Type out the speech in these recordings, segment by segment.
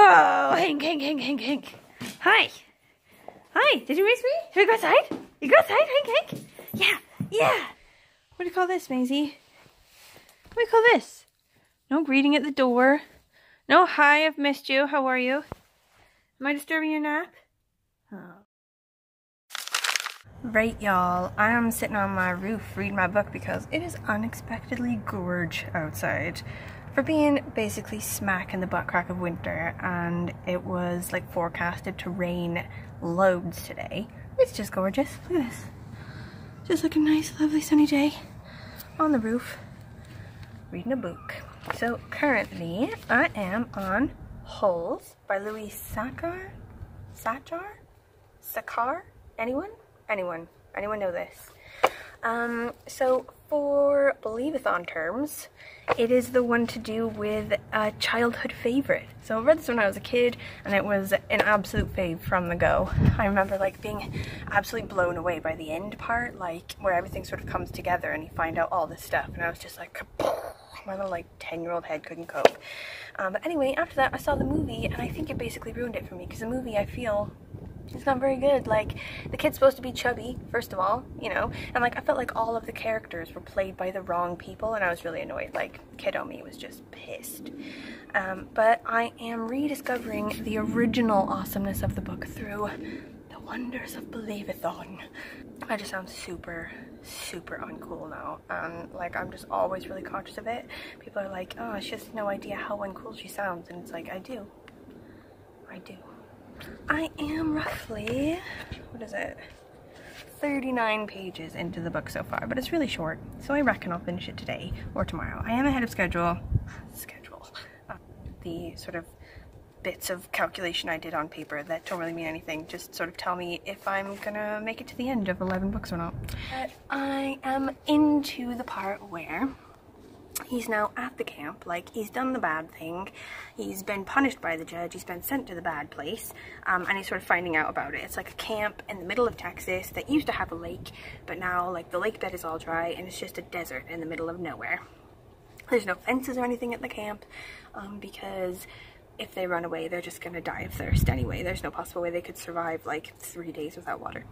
Oh, Hank. Hi. Hi, did you miss me? Should we go outside? You go outside, Hank? Yeah. What do you call this, Maisie? What do you call this? No greeting at the door. No, hi, I've missed you. How are you? Am I disturbing your nap? Oh. Right, y'all. I am sitting on my roof reading my book because it is unexpectedly gorge outside for being basically smack in the butt crack of winter, and it was like forecasted to rain loads today. It's just gorgeous. Look at this. Just like a nice, lovely sunny day on the roof reading a book. So currently I am on Holes by Louis Sachar? Sachar? Anyone know this? So for Believathon terms, it is the one to do with a childhood favorite. So I read this when I was a kid, and it was an absolute fave from the go. I remember like being absolutely blown away by the end part, like where everything sort of comes together and you find out all this stuff, and I was just like, my little like 10-year-old head couldn't cope. But anyway, after that I saw the movie, and I think it basically ruined it for me, because the movie, I feel, it's not very good. Like, the kid's supposed to be chubby, first of all, you know, and like I felt like all of the characters were played by the wrong people, and I was really annoyed. Like, kiddo me was just pissed. But I am rediscovering the original awesomeness of the book through the wonders of Believathon. I just sound super uncool now, and like I'm just always really conscious of it. People are like, oh, she has no idea how uncool she sounds, and it's like, I do. I am roughly, what is it, 39 pages into the book so far, but it's really short, so I reckon I'll finish it today or tomorrow. I am ahead of schedule. The sort of bits of calculation I did on paper that don't really mean anything just sort of tell me if I'm gonna make it to the end of 11 books or not. But I am into the part where he's now at the camp. Like, he's done the bad thing, he's been punished by the judge, he's been sent to the bad place, and he's sort of finding out about it. It's like a camp in the middle of Texas that used to have a lake, but now like the lake bed is all dry and it's just a desert in the middle of nowhere. There's no fences or anything at the camp, because if they run away they're just gonna die of thirst anyway. There's no possible way they could survive like 3 days without water.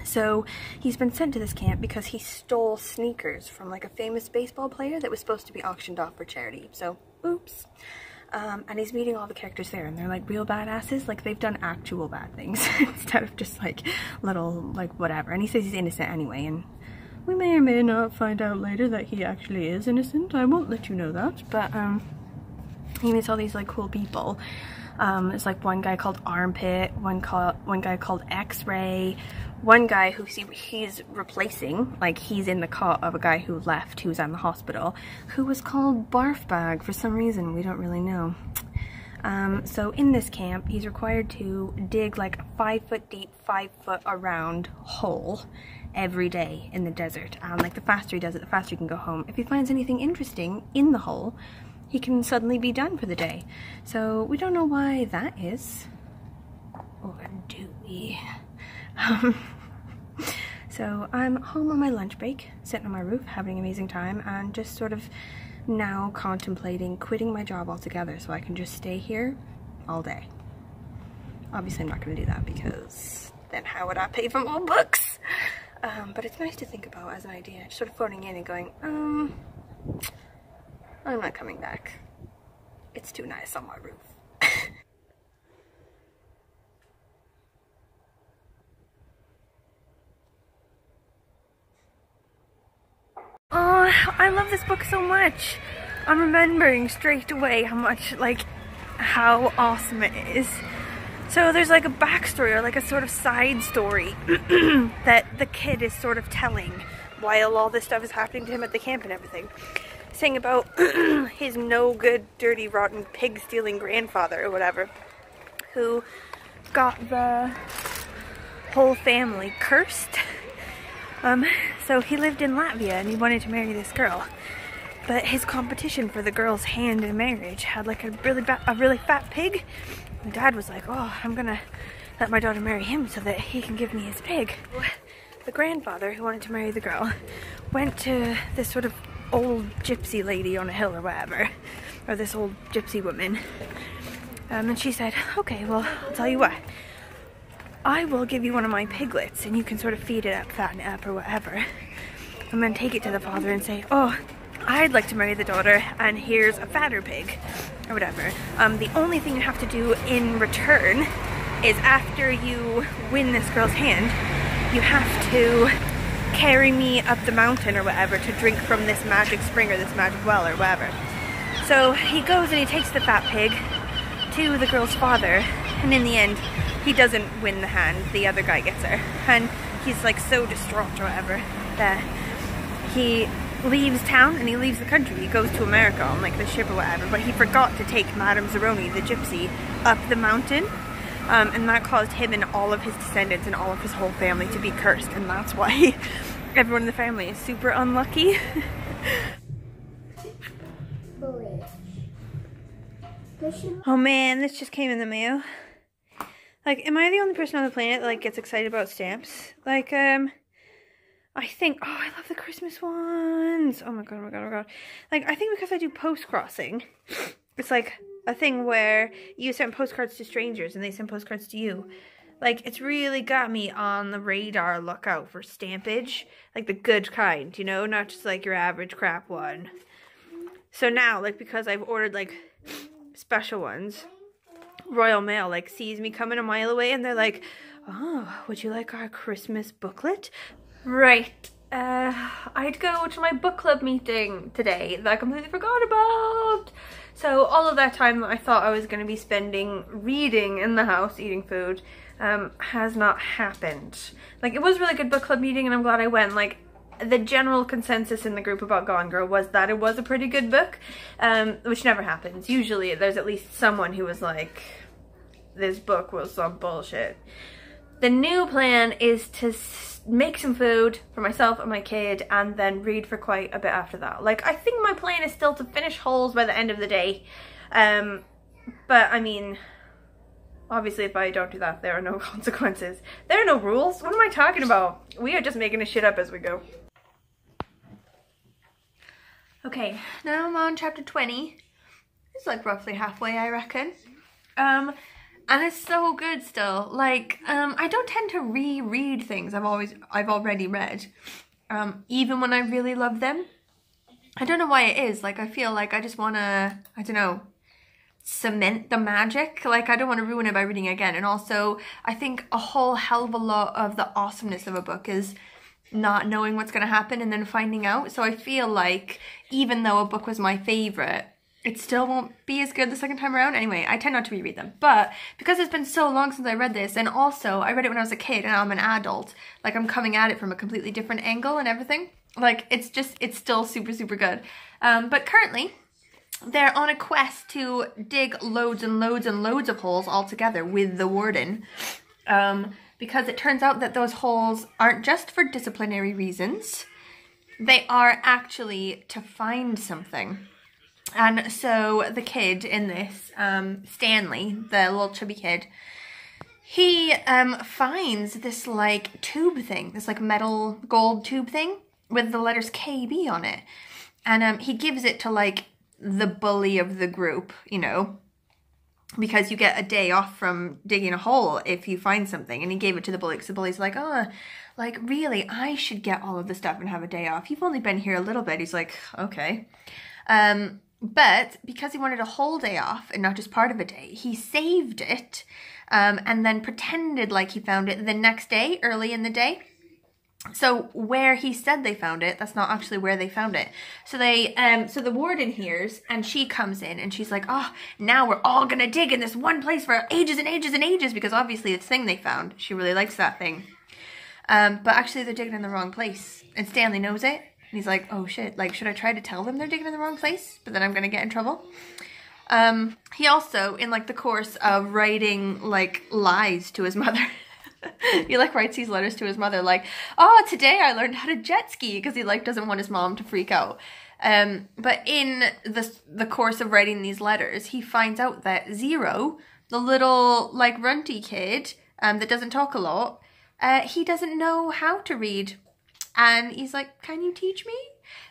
So he's been sent to this camp because he stole sneakers from like a famous baseball player that was supposed to be auctioned off for charity. So, oops. And he's meeting all the characters there, and they're like real badasses. Like, they've done actual bad things instead of just like little like whatever. And he says he's innocent anyway, and we may or may not find out later that he actually is innocent. I won't let you know that. But he meets all these like cool people. There's like one guy called Armpit, one guy called X-Ray, one guy who he's replacing, like he's in the cot of a guy who left, who was in the hospital, who was called Barf Bag for some reason, we don't really know. So in this camp, he's required to dig like a 5 foot deep, 5 foot around hole every day in the desert. Like, the faster he does it, the faster he can go home. If he finds anything interesting in the hole, he can suddenly be done for the day. So we don't know why that is, or do we? So I'm home on my lunch break, sitting on my roof, having an amazing time, and just sort of now contemplating quitting my job altogether so I can just stay here all day. Obviously I'm not going to do that, because then how would I pay for more books? But it's nice to think about as an idea, just sort of floating in and going, I'm not coming back. It's too nice on my roof. Oh, I love this book so much. I'm remembering straight away how awesome it is. So there's like a backstory, or like a sort of side story that the kid is sort of telling while all this stuff is happening to him at the camp and everything. Saying about his no good, dirty, rotten, pig-stealing grandfather or whatever, who got the whole family cursed. So he lived in Latvia and he wanted to marry this girl, but his competition for the girl's hand in marriage had like a really fat pig. And Dad was like, oh, I'm gonna let my daughter marry him so that he can give me his pig. The grandfather who wanted to marry the girl went to this sort of old gypsy lady on a hill or whatever, or this old gypsy woman, And she said, okay, well, I'll tell you what. I will give you one of my piglets and you can sort of feed it up, fatten it up or whatever. And then take it to the father and say, oh, I'd like to marry the daughter and here's a fatter pig or whatever. The only thing you have to do in return is after you win this girl's hand, you have to carry me up the mountain or whatever to drink from this magic spring or this magic well or whatever. So he goes and he takes the fat pig to the girl's father, and in the end he doesn't win the hand, the other guy gets her, and he's like so distraught or whatever that he leaves town and he leaves the country. He goes to America on like the ship or whatever, but he forgot to take Madame Zeroni, the gypsy, up the mountain, and that caused him and all of his descendants and all of his whole family to be cursed, and that's why everyone in the family is super unlucky. Oh man, this just came in the mail. Like, am I the only person on the planet that like gets excited about stamps? Like, I think, oh, I love the Christmas ones. Oh my god, oh my god, oh my god. Like, I think because I do post-crossing, it's like a thing where you send postcards to strangers and they send postcards to you. Like, it's really got me on the radar lookout for stampage. Like, the good kind, you know? Not just like your average crap one. So now, like, because I've ordered like special ones, Royal Mail like sees me coming a mile away and they're like, oh, would you like our Christmas booklet? Right, I'd go to my book club meeting today that I completely forgot about. So all of that time that I thought I was going to be spending reading in the house, eating food, has not happened. Like, it was a really good book club meeting and I'm glad I went. Like, the general consensus in the group about Gone Girl was that it was a pretty good book, which never happens. Usually there's at least someone who was like, this book was some bullshit. The new plan is to make some food for myself and my kid and then read for quite a bit after that. Like, I think my plan is still to finish Holes by the end of the day, but I mean, obviously if I don't do that, there are no consequences. There are no rules. What am I talking about? We are just making this shit up as we go. Okay, now I'm on chapter 20. It's like roughly halfway, I reckon. And it's so good still. Like, I don't tend to reread things I've already read, even when I really love them. I don't know why it is. Like, I feel like I just want to, I don't know, cement the magic. Like, I don't want to ruin it by reading it again. And also, I think a whole hell of a lot of the awesomeness of a book is not knowing what's going to happen and then finding out. So I feel like even though a book was my favorite, it still won't be as good the second time around. Anyway, I tend not to reread them. But because it's been so long since I read this, and also I read it when I was a kid and now I'm an adult, like, I'm coming at it from a completely different angle and everything. Like, it's still super, super good. But currently, they're on a quest to dig loads and loads and loads of holes all together with the warden. Because it turns out that those holes aren't just for disciplinary reasons. They are actually to find something. And so the kid in this, Stanley, the little chubby kid, he finds this like tube thing, this like metal gold tube thing with the letters KB on it. And he gives it to like the bully of the group, you know, because you get a day off from digging a hole if you find something. And he gave it to the bully because the bully's like, oh, like, really, I should get all of the stuff and have a day off. You've only been here a little bit. He's like, okay. But because he wanted a whole day off and not just part of a day, he saved it and then pretended like he found it the next day, early in the day. So where he said they found it, that's not actually where they found it. So they, so the warden hears and she comes in and she's like, oh, now we're all gonna dig in this one place for ages and ages and ages, because obviously this thing they found, she really likes that thing. But actually they're digging in the wrong place and Stanley knows it. And he's like, oh shit, like, should I try to tell them they're digging in the wrong place? But then I'm gonna get in trouble. He also, in like the course of writing like lies to his mother, he like writes these letters to his mother like, oh, today I learned how to jet ski, because he like doesn't want his mom to freak out. But in the course of writing these letters, he finds out that Zero, the little like runty kid that doesn't talk a lot, he doesn't know how to read. And he's like, can you teach me?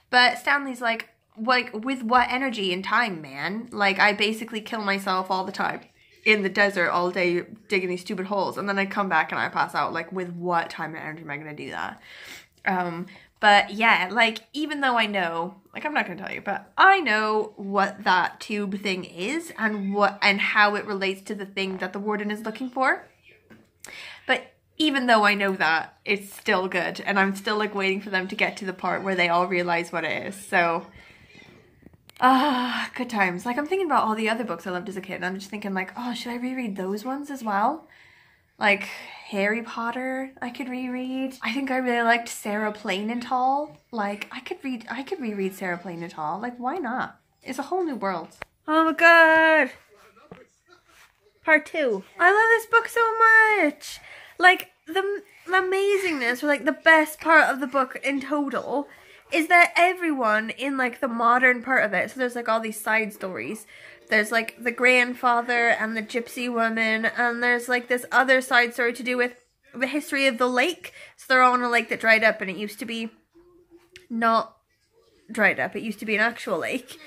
But Stanley's like, with what energy and time, man? Like, I basically kill myself all the time. in the desert all day digging these stupid holes, and then I come back and I pass out. Like, with what time and energy am I gonna do that? But yeah, like, even though I know, like, I'm not gonna tell you, but I know what that tube thing is and how it relates to the thing that the warden is looking for. But even though I know that, it's still good, and I'm still like waiting for them to get to the part where they all realize what it is. So good times. Like, I'm thinking about all the other books I loved as a kid, and I'm just thinking like, oh, should I reread those ones as well? Like Harry Potter, I could reread. I think I really liked Sarah Plain and Tall. Like, I could reread Sarah Plain and Tall. Like, why not? It's a whole new world. Oh my god. Part 2. I love this book so much. Like, the amazingness, or like the best part of the book in total, is that everyone in like the modern part of it, so there's like all these side stories. There's like the grandfather and the gypsy woman, and there's like this other side story to do with the history of the lake. So they're all on a lake that dried up, and it used to be not dried up. It used to be an actual lake.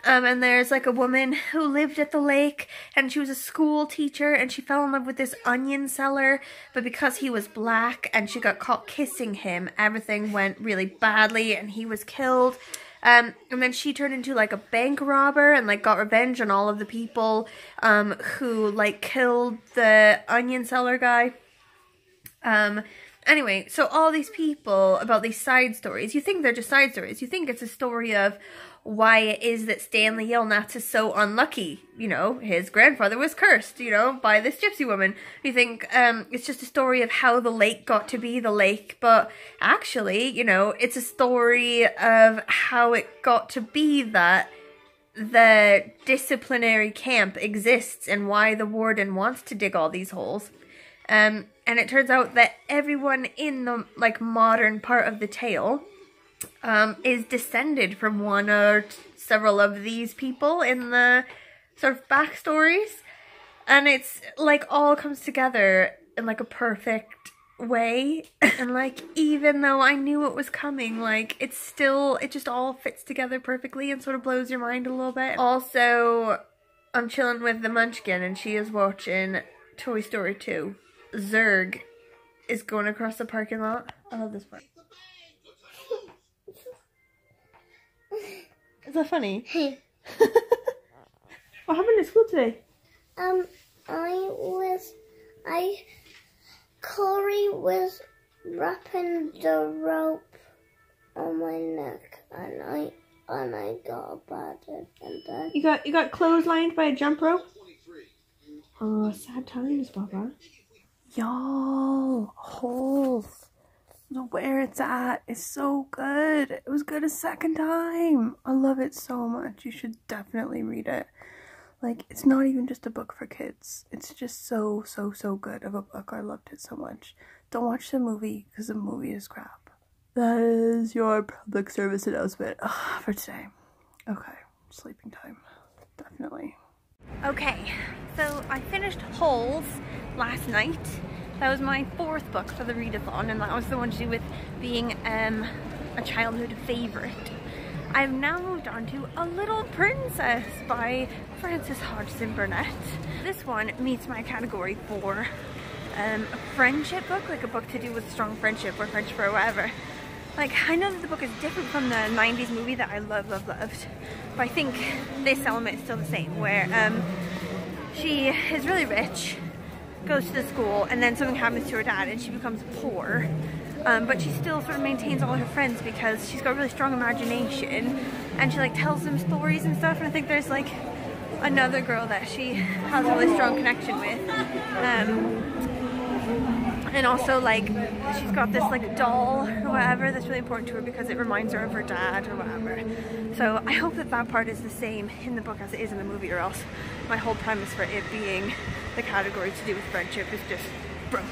And there's like a woman who lived at the lake, and she was a school teacher, and she fell in love with this onion seller, but because he was black and she got caught kissing him, everything went really badly and he was killed. And then she turned into like a bank robber and like got revenge on all of the people who like killed the onion seller guy. Anyway, so all these people about these side stories, you think they're just side stories. You think it's a story of why it is that Stanley Yelnats is so unlucky. You know, his grandfather was cursed, you know, by this gypsy woman. You think it's just a story of how the lake got to be the lake, but actually, you know, it's a story of how it got to be that the disciplinary camp exists and why the warden wants to dig all these holes. And it turns out that everyone in the like modern part of the tale is descended from one or several of these people in the sort of backstories, and it's like all comes together in like a perfect way. And like, even though I knew it was coming, like it just all fits together perfectly and sort of blows your mind a little bit. Also, I'm chilling with the Munchkin and she is watching Toy Story 2. Zurg is going across the parking lot. I love this part. Is that funny? What happened at school today? Corey was wrapping the rope on my neck, and I got battered, and then You got clotheslined by a jump rope? Oh, sad times, Baba. Y'all, holes. Where it's at is so good. It was good a second time. I love it so much. You should definitely read it. Like, it's not even just a book for kids. It's just so good of a book. I loved it so much. Don't watch the movie, because the movie is crap. That is your public service announcement for today. Okay, sleeping time. Definitely. Okay, so I finished Holes last night. That was my 4th book for the readathon, and that was the one to do with being a childhood favourite. I've now moved on to A Little Princess by Frances Hodgson Burnett. This one meets my category for a friendship book, like a book to do with strong friendship or friendship or whatever. Like, I know that the book is different from the 90s movie that I loved, but I think this element is still the same, where she is really rich, goes to the school, and then something happens to her dad and she becomes poor, but she still sort of maintains all her friends because she's got a really strong imagination, and she like tells them stories and stuff. And I think there's like another girl that she has a really strong connection with, and also like she's got this like doll or whatever that's really important to her because it reminds her of her dad or whatever. So I hope that that part is the same in the book as it is in the movie, or else my whole premise for it being the category to do with friendship is just broke.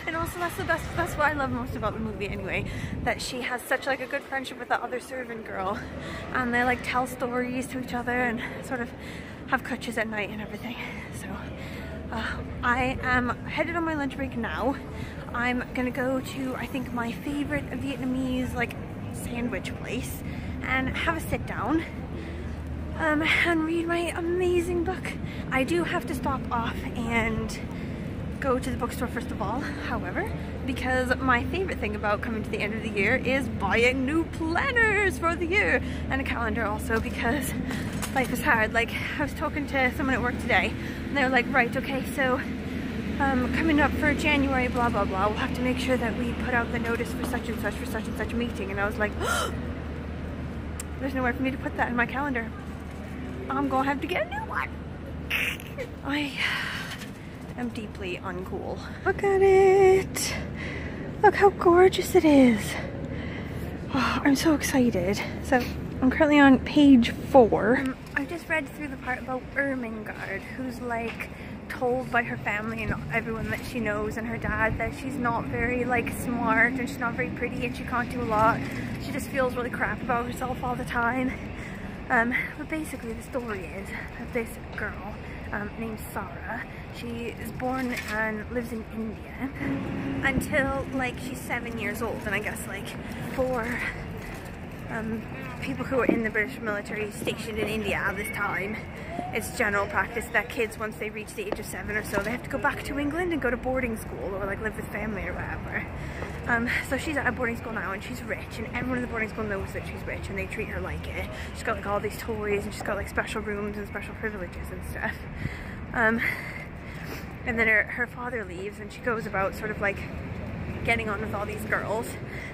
And also that's what I love most about the movie anyway, that she has such like a good friendship with the other servant girl, and they like tell stories to each other and sort of have kutches at night and everything. So I am headed on my lunch break now. I'm gonna go to, I think, my favorite Vietnamese like sandwich place and have a sit down, and read my amazing book. I do have to stop off and go to the bookstore first of all, however, because my favorite thing about coming to the end of the year is buying new planners for the year, and a calendar also, because life is hard. Like, I was talking to someone at work today and they were like, right, okay, so coming up for January, blah blah blah, we'll have to make sure that we put out the notice for such and such meeting. And I was like, oh, there's nowhere for me to put that in my calendar. I'm gonna have to get a new one. I am deeply uncool. Look at it. Look how gorgeous it is. Oh, I'm so excited. So I'm currently on page 4. I just read through the part about Ermengarde, who's like told by her family and everyone that she knows and her dad that she's not very like smart and she's not very pretty and she can't do a lot. She just feels really crap about herself all the time. But basically the story is that this girl named Sarah, she is born and lives in India until like she's 7 years old, and I guess like for people who are in the British military stationed in India at this time, it's general practice that kids, once they reach the age of 7 or so, they have to go back to England and go to boarding school or like live with family or whatever. So she's at a boarding school now and she's rich, and everyone in the boarding school knows that she's rich and they treat her like it. She's got like all these toys and she's got like special rooms and special privileges and stuff. And then her father leaves and she goes about sort of like getting on with all these girls.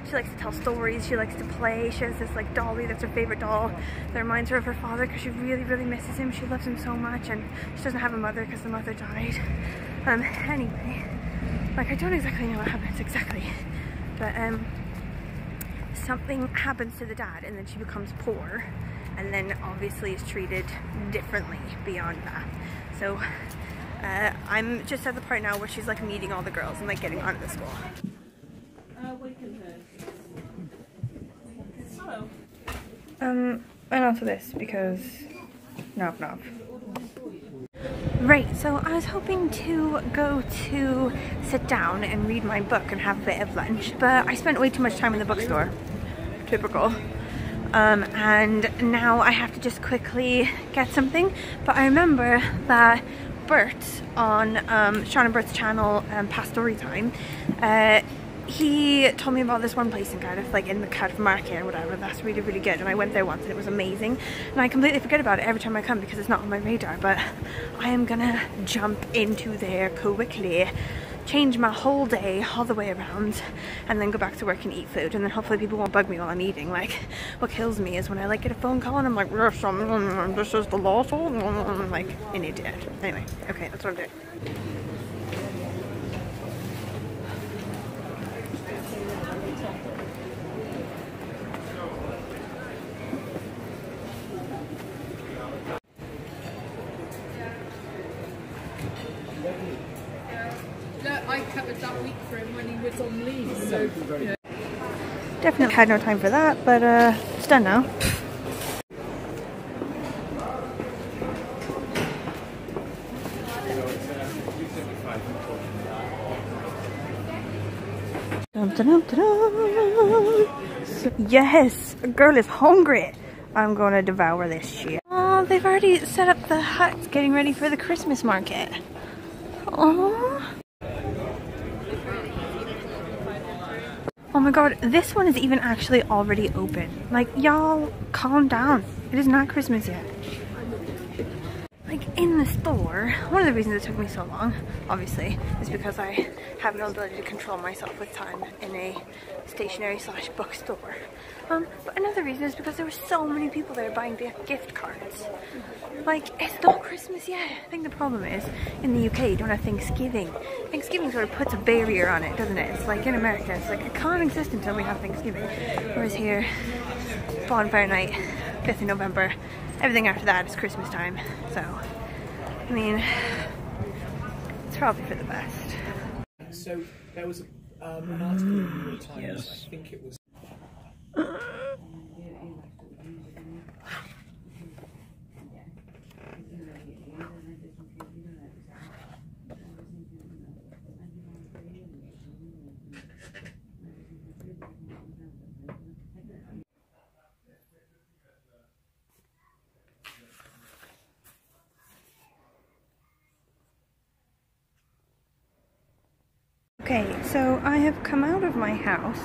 She likes to tell stories, she likes to play, she has this like dolly that's her favorite doll that reminds her of her father because she really misses him. She loves him so much, and she doesn't have a mother because the mother died. Anyway, like I don't exactly know what happens exactly, but something happens to the dad and then she becomes poor, and then obviously is treated differently beyond that. So I'm just at the part now where she's like meeting all the girls and like getting onto the school. And also this, because knock. Right, so I was hoping to go to sit down and read my book and have a bit of lunch, but I spent way too much time in the bookstore. Typical. And now I have to just quickly get something, but I remember that Bert on Sean and Bert's channel, Past Story Time, he told me about this one place in Cardiff, like in the Cardiff market or whatever, that's really good, and I went there once and it was amazing, and I completely forget about it every time I come because it's not on my radar. But I am gonna jump into there quickly, change my whole day all the way around, and then go back to work and eat food, and then hopefully people won't bug me while I'm eating. Like, what kills me is when I like get a phone call and I'm like, this is the law, I'm like an idiot. Anyway, okay, that's what I'm doing. I covered that week for him when he was on leave, so yeah. Definitely had no time for that, but it's done now. Yes, a girl is hungry. I'm gonna devour this shit. Oh, they've already set up the huts getting ready for the Christmas market. Oh. Oh my god, this one is even actually already open. Like, y'all, calm down. It is not Christmas yet. Like, in the store, one of the reasons it took me so long, obviously, is because I have no ability to control myself with time in a stationery / bookstore. But another reason is because there were so many people there buying gift cards. Like, it's not Christmas yet. I think the problem is, in the UK, you don't have Thanksgiving. Thanksgiving sort of puts a barrier on it, doesn't it? It's like, in America, it's like, it can't exist until we have Thanksgiving. Whereas here, bonfire night, 5th of November, everything after that is Christmas time. So, I mean, it's probably for the best. So, there was an article in the New York Times, I think it was Okay, so I have come out of my house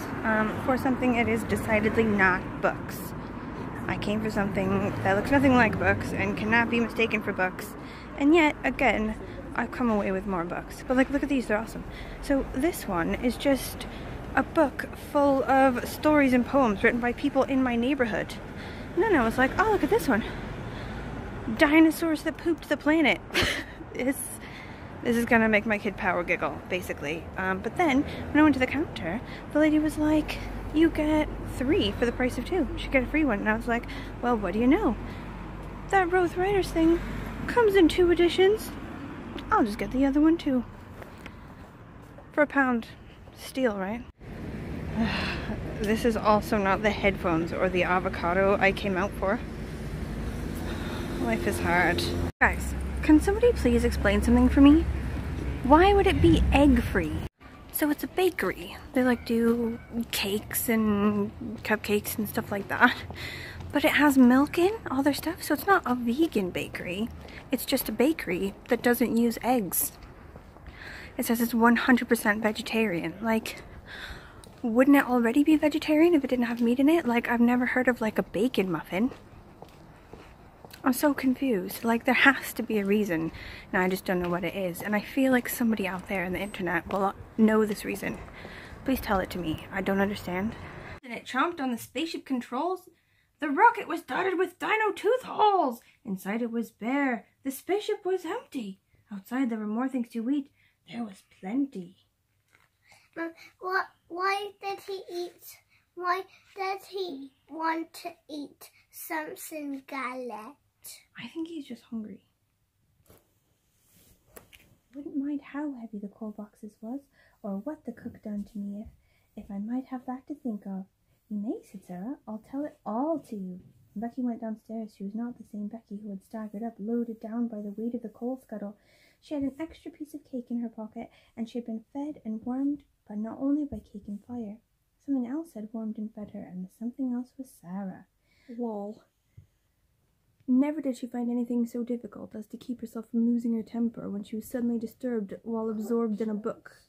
for something that is decidedly not books. I came for something that looks nothing like books and cannot be mistaken for books. And yet, again, I've come away with more books. But like, look at these, they're awesome. So this one is just a book full of stories and poems written by people in my neighborhood. And then I was like, oh, look at this one. Dinosaurs that pooped the planet. This is gonna make my kid power giggle, basically. But then, when I went to the counter, the lady was like, you get 3 for the price of 2. You should get a free one. And I was like, well, what do you know? That Roth Riders thing comes in 2 editions. I'll just get the other one too. For £1. Steal, right? This is also not the headphones or the avocado I came out for. Life is hard. Guys, can somebody please explain something for me? Why would it be egg-free? So it's a bakery. They like do cakes and cupcakes and stuff like that. But it has milk in all their stuff, so it's not a vegan bakery. It's just a bakery that doesn't use eggs. It says it's 100% vegetarian. Like, wouldn't it already be vegetarian if it didn't have meat in it? Like, I've never heard of like a bacon muffin. I'm so confused. Like, there has to be a reason, and I just don't know what it is. And I feel like somebody out there on the internet will know this reason. Please tell it to me. I don't understand. And it chomped on the spaceship controls. The rocket was dotted with dino tooth holes. Inside it was bare. The spaceship was empty. Outside there were more things to eat. There was plenty. Why did he eat? Why did he want to eat something galette? I think he's just hungry. Wouldn't mind how heavy the coal boxes was, or what the cook done to me if I might have that to think of. You may, said Sarah. I'll tell it all to you. When Becky went downstairs, she was not the same Becky who had staggered up, loaded down by the weight of the coal scuttle. She had an extra piece of cake in her pocket, and she had been fed and warmed, but not only by cake and fire. Something else had warmed and fed her, and the something else was Sarah. Lol. Never did she find anything so difficult as to keep herself from losing her temper when she was suddenly disturbed while absorbed in a book.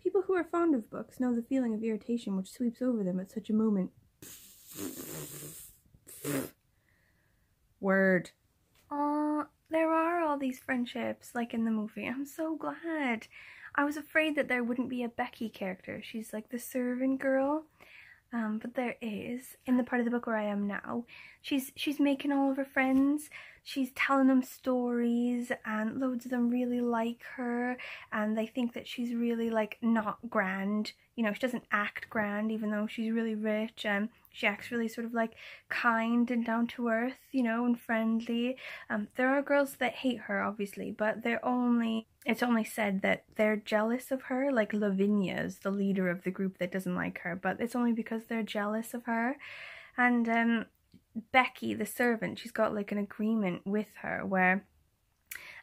People who are fond of books know the feeling of irritation which sweeps over them at such a moment. Word. Aw, there are all these friendships, like in the movie. I'm so glad. I was afraid that there wouldn't be a Becky character. She's like the servant girl. But there is, in the part of the book where I am now. She's making all of her friends, she's telling them stories, and loads of them really like her, and they think that she's really, like, not grand. You know, she doesn't act grand, even though she's really rich, and she acts really sort of, like, kind and down to earth, you know, and friendly. There are girls that hate her, obviously, but it's only said that they're jealous of her, like Lavinia's the leader of the group that doesn't like her, but it's only because they're jealous of her. And Becky, the servant, she's got like an agreement with her where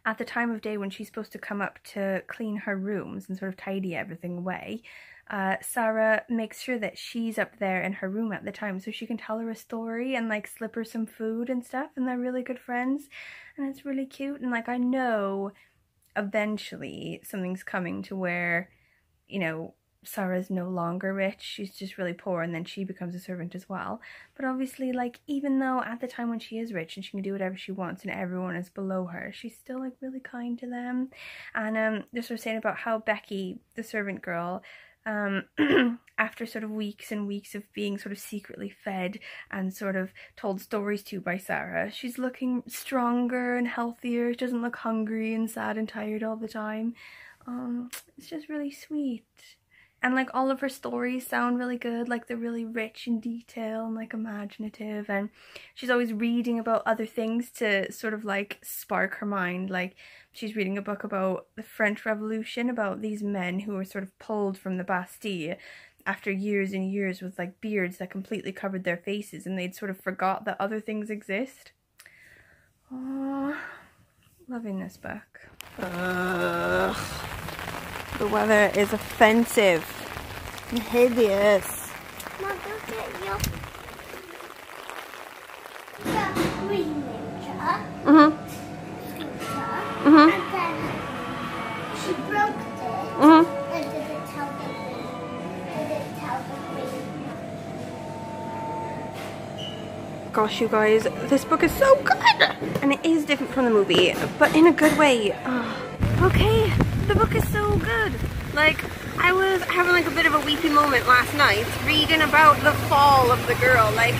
at the time of day when she's supposed to come up to clean her rooms and sort of tidy everything away, Sarah makes sure that she's up there in her room at the time so she can tell her a story and like slip her some food and stuff, and they're really good friends, and it's really cute. And like, I know eventually something's coming to where, you know, Sarah's no longer rich, she's just really poor, and then she becomes a servant as well. But obviously, like, even though at the time when she is rich and she can do whatever she wants and everyone is below her, she's still like really kind to them. And they're sort of saying about how Becky, the servant girl, after sort of weeks and weeks of being sort of secretly fed and sort of told stories to by Sarah, she's looking stronger and healthier. She doesn't look hungry and sad and tired all the time. It's just really sweet. And like, all of her stories sound really good, like they're really rich in detail and like imaginative, and she's always reading about other things to sort of like spark her mind. Like, she's reading a book about the French Revolution, about these men who were sort of pulled from the Bastille after years and years with like beards that completely covered their faces, and they'd sort of forgot that other things exist. Oh, loving this book. The weather is offensive and hideous. Mom, look at your green ninja scooter, and then she broke it, Gosh, you guys, this book is so good! And it is different from the movie, but in a good way. Okay, the book is so good. Like, I was having like a bit of a weepy moment last night reading about the fall of the girl. Like,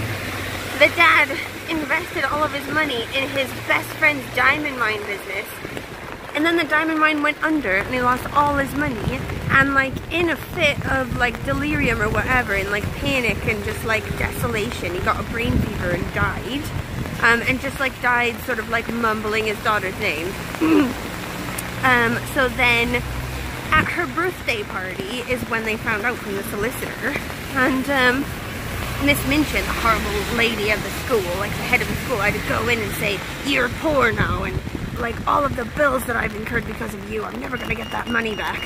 the dad invested all of his money in his best friend's diamond mine business, and then the diamond mine went under and he lost all his money, and like in a fit of like delirium or whatever, in like panic and just like desolation, he got a brain fever and died, and just like died sort of like mumbling his daughter's name. So then at her birthday party is when they found out from the solicitor, and Miss Minchin, the horrible lady of the school, like the head of the school, had to go in and say, "You're poor now, and like all of the bills that I've incurred because of you, I'm never gonna get that money back."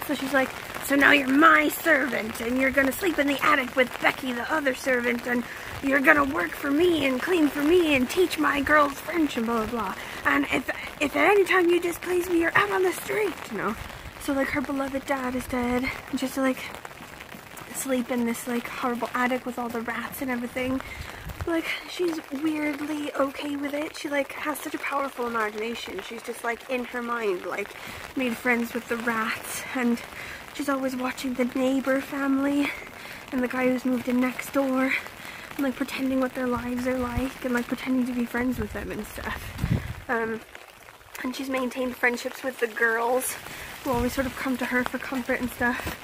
So she's like, "So now you're my servant, and you're gonna sleep in the attic with Becky, the other servant, and you're gonna work for me and clean for me and teach my girls French and blah blah blah. And if at any time you displease me, you're out on the street, you know." So like her beloved dad is dead, and just like sleep in this like horrible attic with all the rats and everything. Like, she's weirdly okay with it. She like has such a powerful imagination. She's just like in her mind like made friends with the rats, and she's always watching The Neighbor family and the guy who's moved in next door, and like pretending what their lives are like, and like pretending to be friends with them and stuff. And she's maintained friendships with the girls who always sort of come to her for comfort and stuff.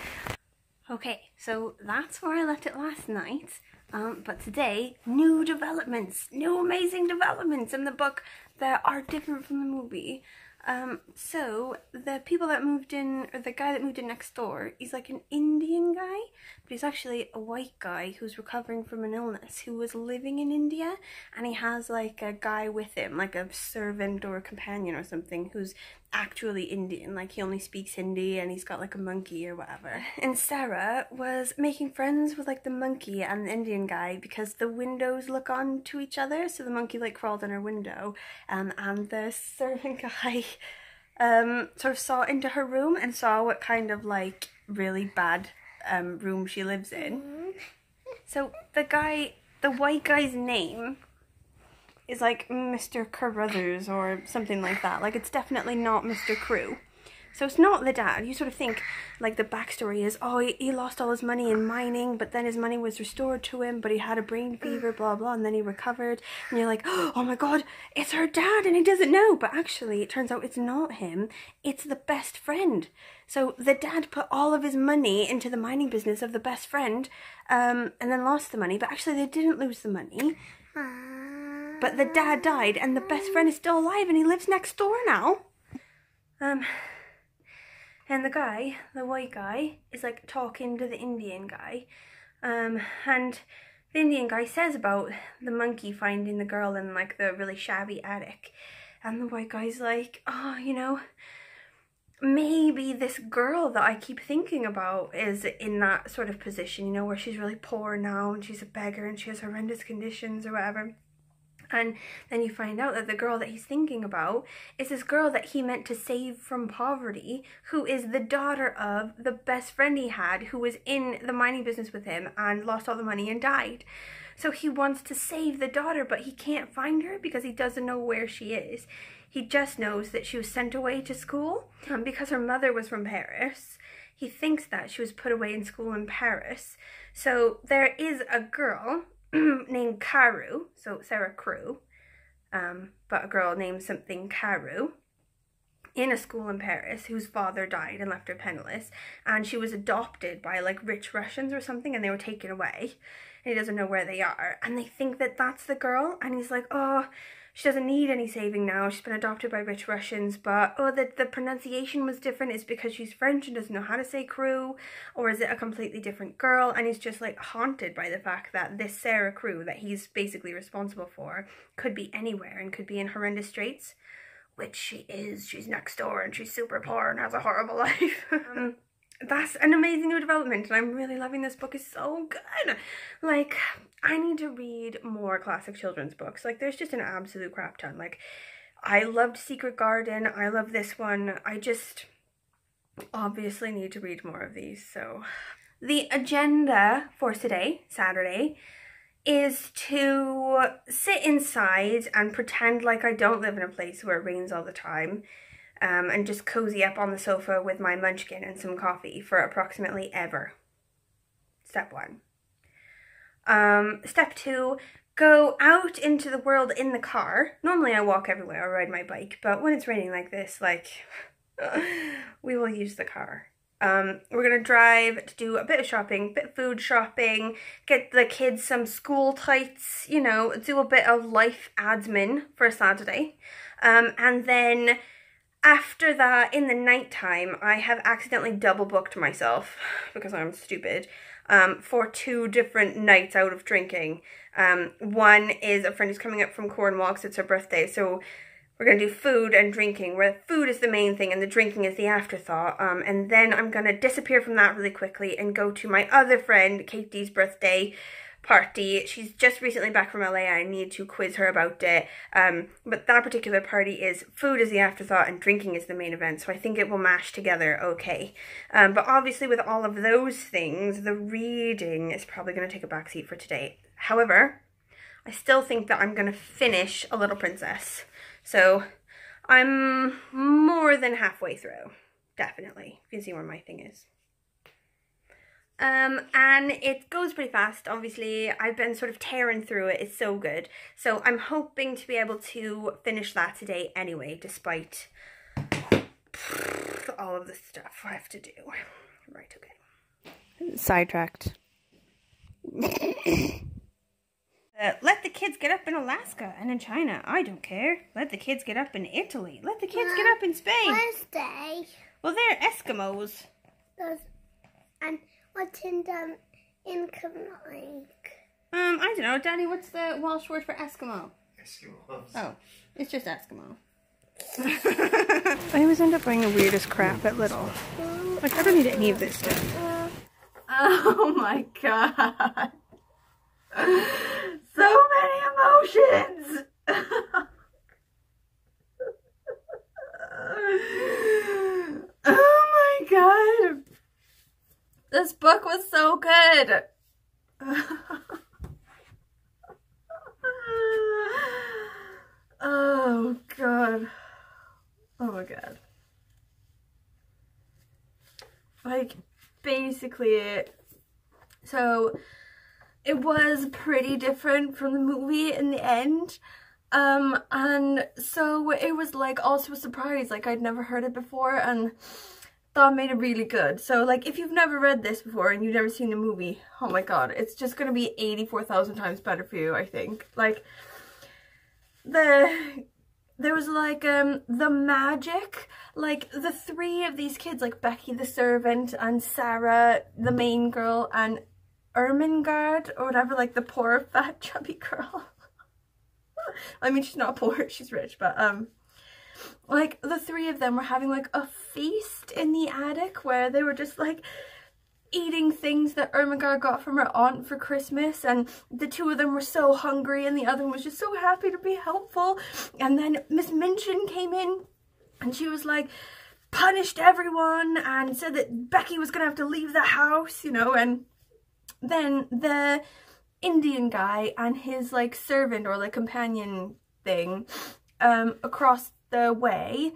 Okay, so that's where I left it last night, but today, new developments, new amazing developments in the book that are different from the movie. So the people that moved in, or the guy that moved in next door, he's like an Indian guy, but he's actually a white guy who's recovering from an illness, who was living in India, and he has like a guy with him, like a servant or a companion or something, who's actually Indian. Like, he only speaks Hindi, and he's got like a monkey or whatever. And Sarah was making friends with like the monkey and the Indian guy because the windows look on to each other, so the monkey like crawled in her window, and the servant guy sort of saw into her room and saw what kind of like really bad room she lives in. So the white guy's name is like Mr. Carruthers or something like that. Like, it's definitely not Mr. Crew. So it's not the dad. You sort of think like the backstory is, oh, he lost all his money in mining, but then his money was restored to him, but he had a brain fever, blah blah, and then he recovered, and you're like, oh my god, it's her dad and he doesn't know. But actually it turns out it's not him, it's the best friend. So the dad put all of his money into the mining business of the best friend, and then lost the money, but actually they didn't lose the money. But the dad died, and the best friend is still alive, and he lives next door now. And the guy, the white guy, is like talking to the Indian guy. And the Indian guy says about the monkey finding the girl in like the really shabby attic. And the white guy's like, oh, you know, maybe this girl that I keep thinking about is in that sort of position, you know, where she's really poor now and she's a beggar and she has horrendous conditions or whatever. And then you find out that the girl that he's thinking about is this girl that he meant to save from poverty, who is the daughter of the best friend he had, who was in the mining business with him and lost all the money and died. So he wants to save the daughter, but he can't find her because he doesn't know where she is. He just knows that she was sent away to school because her mother was from Paris. He thinks that she was put away in school in Paris. So there is a girl named Karu, so Sarah Crew, but a girl named something Karu, in a school in Paris, whose father died and left her penniless, and she was adopted by like rich Russians or something, and they were taken away, and he doesn't know where they are, and they think that that's the girl, and he's like, oh, she doesn't need any saving now, she's been adopted by rich Russians, but oh, the pronunciation was different, is because she's French and doesn't know how to say Crew, or is it a completely different girl? And he's just like haunted by the fact that this Sarah Crew that he's basically responsible for could be anywhere and could be in horrendous straits, which she is. She's next door and she's super poor and has a horrible life. That's an amazing new development, and I'm really loving this book. It's so good. Like, I need to read more classic children's books. Like, there's just an absolute crap ton. Like, I loved Secret Garden. I love this one. I just obviously need to read more of these. So the agenda for today, Saturday, is to sit inside and pretend like I don't live in a place where it rains all the time, and just cozy up on the sofa with my munchkin and some coffee for approximately ever. Step 1. Step 2, go out into the world in the car. Normally I walk everywhere or ride my bike, but when it's raining like this, like, we will use the car. We're gonna drive to do a bit of shopping, bit of food shopping, get the kids some school tights, you know, do a bit of life admin for a Saturday. And then after that, in the nighttime, I have accidentally double booked myself, because I'm stupid, for 2 different nights out of drinking. One is a friend who's coming up from Cornwall because it's her birthday, so we're going to do food and drinking, where food is the main thing and the drinking is the afterthought. And then I'm going to disappear from that really quickly and go to my other friend, Katie's birthday party. She's just recently back from LA. I need to quiz her about it. But that particular party is food is the afterthought and drinking is the main event. So I think it will mash together okay. But obviously with all of those things, the reading is probably going to take a backseat for today. However, I still think that I'm going to finish A Little Princess. So I'm more than halfway through, definitely. You can see where my thing is. And it goes pretty fast, obviously. I've been sort of tearing through it. It's so good. So I'm hoping to be able to finish that today anyway, despite all of the stuff I have to do. Right, okay. Sidetracked. Let the kids get up in Alaska and in China. I don't care. Let the kids get up in Italy. Let the kids get up in Spain. Wednesday. Well, they're Eskimos. And what's in like? I don't know, Daddy. What's the Welsh word for Eskimo? Eskimos. Oh, it's just Eskimo. I always end up buying the weirdest crap at Lidl. Like, I don't need any of this stuff. Oh my god. So many emotions! Oh my god! This book was so good! Oh god. Oh my god. Like, basically, so it was pretty different from the movie in the end, and so it was like also a surprise, like I'd never heard it before, and that made it really good. So like, if you've never read this before and you've never seen the movie, oh my god, it's just gonna be 84,000 times better for you, I think. Like, there was like the magic, like the 3 of these kids, like Becky the servant and Sarah the main girl and Ermengarde or whatever, like the poor fat chubby girl. I mean, she's not poor, she's rich, but like the 3 of them were having like a feast in the attic where they were just like eating things that Ermengarde got from her aunt for Christmas, and the 2 of them were so hungry and the other one was just so happy to be helpful. And then Miss Minchin came in and she was like punished everyone and said that Becky was gonna have to leave the house, you know. And then the Indian guy and his like servant or like companion thing across the way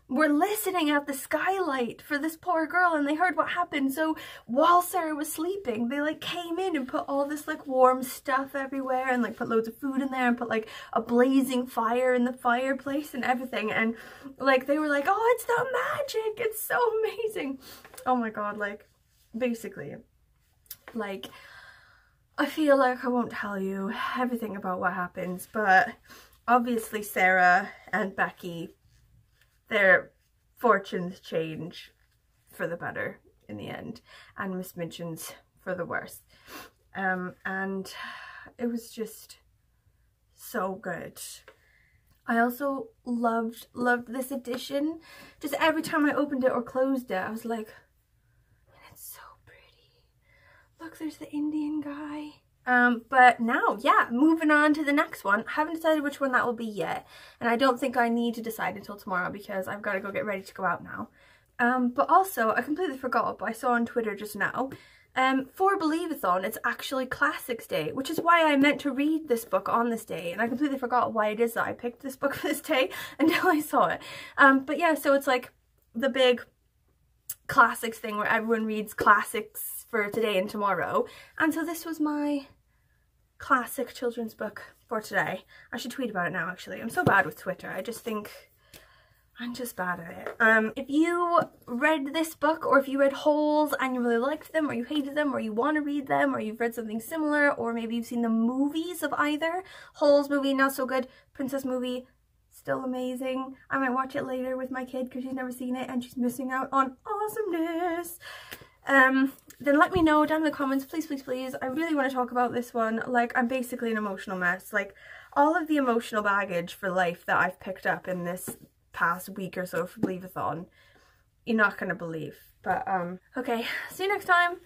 were listening at the skylight for this poor girl, and they heard what happened. So while Sarah was sleeping, they like came in and put all this like warm stuff everywhere and like put loads of food in there and put like a blazing fire in the fireplace and everything, and like they were like, oh, it's the magic, it's so amazing. Oh my god, like basically, like, I feel like I won't tell you everything about what happens, but obviously Sarah and Becky, their fortunes change for the better in the end, and Miss Minchin's for the worse. And it was just so good. I also loved this edition. Just every time I opened it or closed it, I was like, it's so pretty. Look, there's the Indian guy. But now, yeah, moving on to the next one. I haven't decided which one that will be yet, and I don't think I need to decide until tomorrow because I've got to go get ready to go out now. But also, I completely forgot, but I saw on Twitter just now For Believathon, it's actually Classics Day, which is why I meant to read this book on this day, and I completely forgot why it is that I picked this book for this day until I saw it. But yeah, so it's like the big classics thing where everyone reads classics for today and tomorrow, and so this was my classic children's book for today. I should tweet about it now, actually. I'm so bad with Twitter. I just think I'm just bad at it. If you read this book, or if you read Holes and you really liked them, or you hated them, or you want to read them, or you've read something similar, or maybe you've seen the movies of either. Holes movie, not so good. Princess movie, still amazing. I might watch it later with my kid because she's never seen it and she's missing out on awesomeness. Then let me know down in the comments, please, please, please. I really want to talk about this one. Like, I'm basically an emotional mess. Like, all of the emotional baggage for life that I've picked up in this past week or so for Believathon, you're not gonna believe. But okay, see you next time.